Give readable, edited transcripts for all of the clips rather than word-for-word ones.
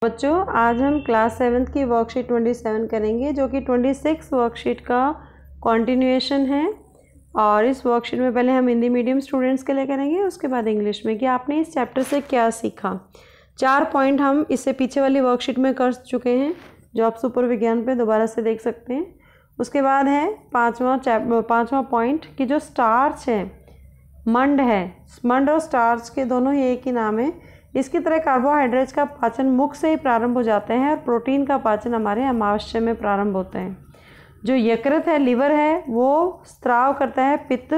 बच्चों आज हम क्लास 7 की वर्कशीट 27 करेंगे जो कि 26 वर्कशीट का कंटिन्यूएशन है। और इस वर्कशीट में पहले हम हिंदी मीडियम स्टूडेंट्स के लिए करेंगे, उसके बाद इंग्लिश में कि आपने इस चैप्टर से क्या सीखा। 4 पॉइंट हम इससे पीछे वाली वर्कशीट में कर चुके हैं जो आप सुपर विज्ञान पे दोबारा से देख सकते हैं। उसके बाद है पाँचवा पॉइंट कि जो स्टार्च है, मंड है, मंड और स्टार्च के दोनों ही एक ही नाम है। इसकी तरह कार्बोहाइड्रेट्स का पाचन मुख से ही प्रारंभ हो जाते हैं और प्रोटीन का पाचन हमारे अमाशय में प्रारंभ होता है। जो यकृत है, लीवर है, वो स्त्राव करता है पित्त।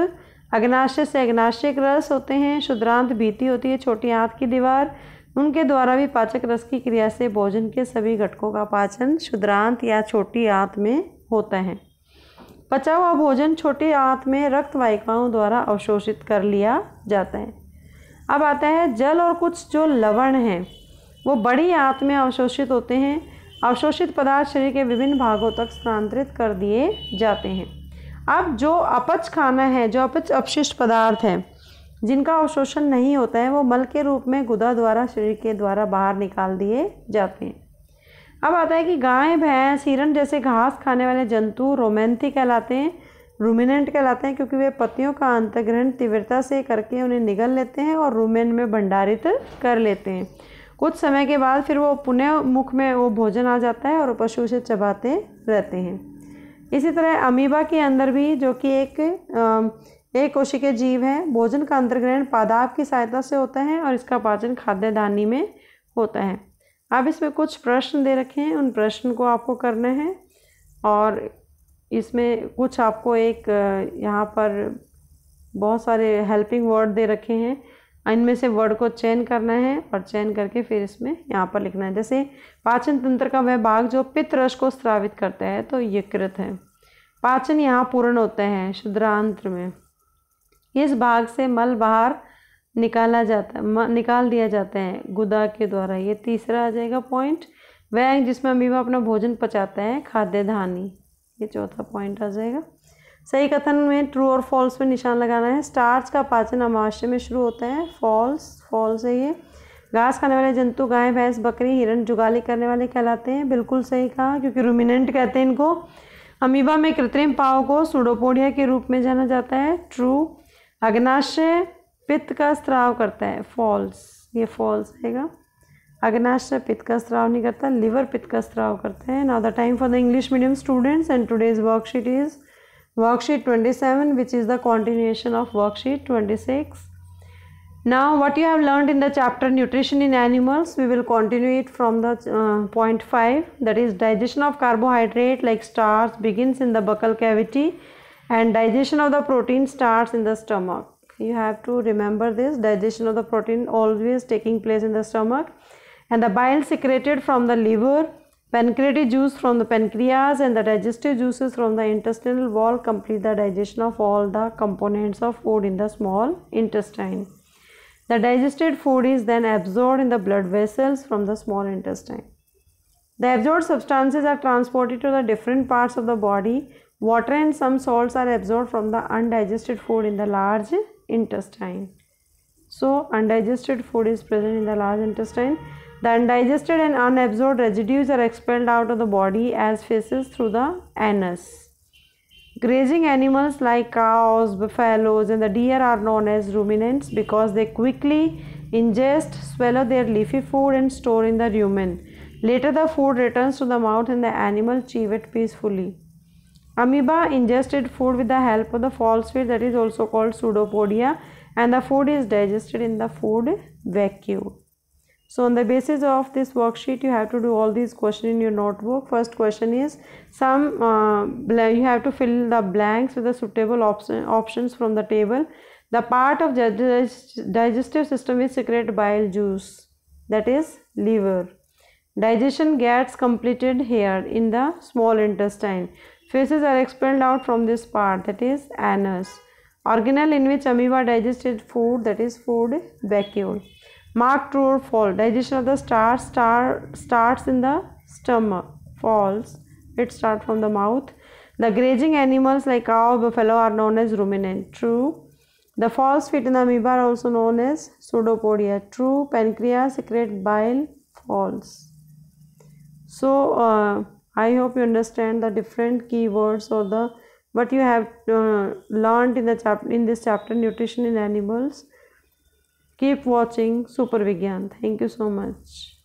अग्नाशय से अग्नाशयिक रस होते हैं। शुद्रांत भीति होती है, छोटी आंत की दीवार, उनके द्वारा भी पाचक रस की क्रिया से भोजन के सभी घटकों का पाचन शुद्रांत या छोटी आंत में होता है। पचा हुआ भोजन छोटी आंत में रक्त वाहिकाओं द्वारा अवशोषित कर लिया जाता है। अब आता है जल और कुछ जो लवण हैं वो बड़ी आंत में अवशोषित होते हैं। अवशोषित पदार्थ शरीर के विभिन्न भागों तक स्थानांतरित कर दिए जाते हैं। अब जो अपच खाना है, जो अपच अपशिष्ट पदार्थ हैं जिनका अवशोषण नहीं होता है, वो मल के रूप में गुदा द्वारा शरीर के द्वारा बाहर निकाल दिए जाते हैं। अब आता है कि गाय, भैंस, हिरण जैसे घास खाने वाले जंतु रोमैंथी कहलाते हैं, रूमिनेंट कहलाते हैं, क्योंकि वे पत्तियों का अंतर्ग्रहण तीव्रता से करके उन्हें निगल लेते हैं और रूमेन में भंडारित कर लेते हैं। कुछ समय के बाद फिर वो पुनः मुख में वो भोजन आ जाता है और पशु उसे चबाते रहते हैं। इसी तरह अमीबा के अंदर भी, जो कि एक कोशिकीय जीव है, भोजन का अंतर्ग्रहण पादाप की सहायता से होता है और इसका पाचन खाद्य दानी में होता है। अब इसमें कुछ प्रश्न दे रखे हैं, उन प्रश्न को आपको करना है और इसमें कुछ आपको एक यहाँ पर बहुत सारे हेल्पिंग वर्ड दे रखे हैं, इनमें से वर्ड को चयन करना है और चयन करके फिर इसमें यहाँ पर लिखना है। जैसे पाचन तंत्र का वह भाग जो पित्त रस को स्रावित करता है तो यकृत है। पाचन यहाँ पूर्ण होता है शुद्रांत्र में। इस भाग से मल बाहर निकाल दिया जाता है गुदा के द्वारा। ये तीसरा आ जाएगा पॉइंट। वह जिसमें अमीबा अपना भोजन पचाता है खाद्य धानी, ये चौथा पॉइंट आ जाएगा। सही कथन में ट्रू और फॉल्स में निशान लगाना है। स्टार्च का पाचन अमाशय में शुरू होता है, फॉल्स है ये। घास खाने वाले जंतु गाय, भैंस, बकरी, हिरण जुगाली करने वाले कहलाते हैं, बिल्कुल सही कहा, क्योंकि रूमिनेंट कहते हैं इनको। अमीबा में कृत्रिम पाव को सूडोपोडिया के रूप में जाना जाता है, ट्रू। अग्नाशय पित्त का स्त्राव करता है, फॉल्स, ये फॉल्स रहेगा। अग्नाशय पित्त का स्त्राव नहीं करता, लिवर पित्त का स्त्राव करते हैं। Now the time for the English medium students and today's worksheet is worksheet 27 which is the continuation of worksheet 26. Now what you have learned in the chapter nutrition in animals, we will continue it from the point 5, that is digestion of carbohydrate like starch begins in the buccal cavity and digestion of the protein starts in the stomach. You have to remember this, digestion of the protein always taking place in the stomach, and the bile secreted from the liver, pancreatic juice from the pancreas, and the digestive juices from the intestinal wall complete the digestion of all the components of food in the small intestine. The digested food is then absorbed in the blood vessels from the small intestine. The absorbed substances are transported to the different parts of the body. Water and some salts are absorbed from the undigested food in the large intestine. So undigested food is present in the large intestine. The undigested and unabsorbed residues are expelled out of the body as feces through the anus. Grazing animals like cows, buffaloes, and the deer are known as ruminants because they quickly ingest, swallow their leafy food and store in the rumen. Later the food returns to the mouth and the animal chew it peacefully. Amoeba ingested food with the help of the false feet, that is also called pseudopodia, and the food is digested in the food vacuole. So on the basis of this worksheet you have to do all these questions in your notebook. First question is you have to fill the blanks with the suitable options from the table. The part of digestive system is secrete bile juice, that is liver. Digestion gets completed here in the small intestine. Feces are expelled out from this part, that is anus. Organelle in which amoeba digested food, that is food vacuole. Mark true or false. Digestion of the starts in the stomach, false. It starts from the mouth. The grazing animals like cow, buffalo are known as ruminant, true. The false feet in the amoeba are also known as pseudopodia, true. Pancreas secrete bile, false. So I hope you understand the different keywords or the what you have learned in this chapter, nutrition in animals. Keep watching Super Vigyan. Thank you so much.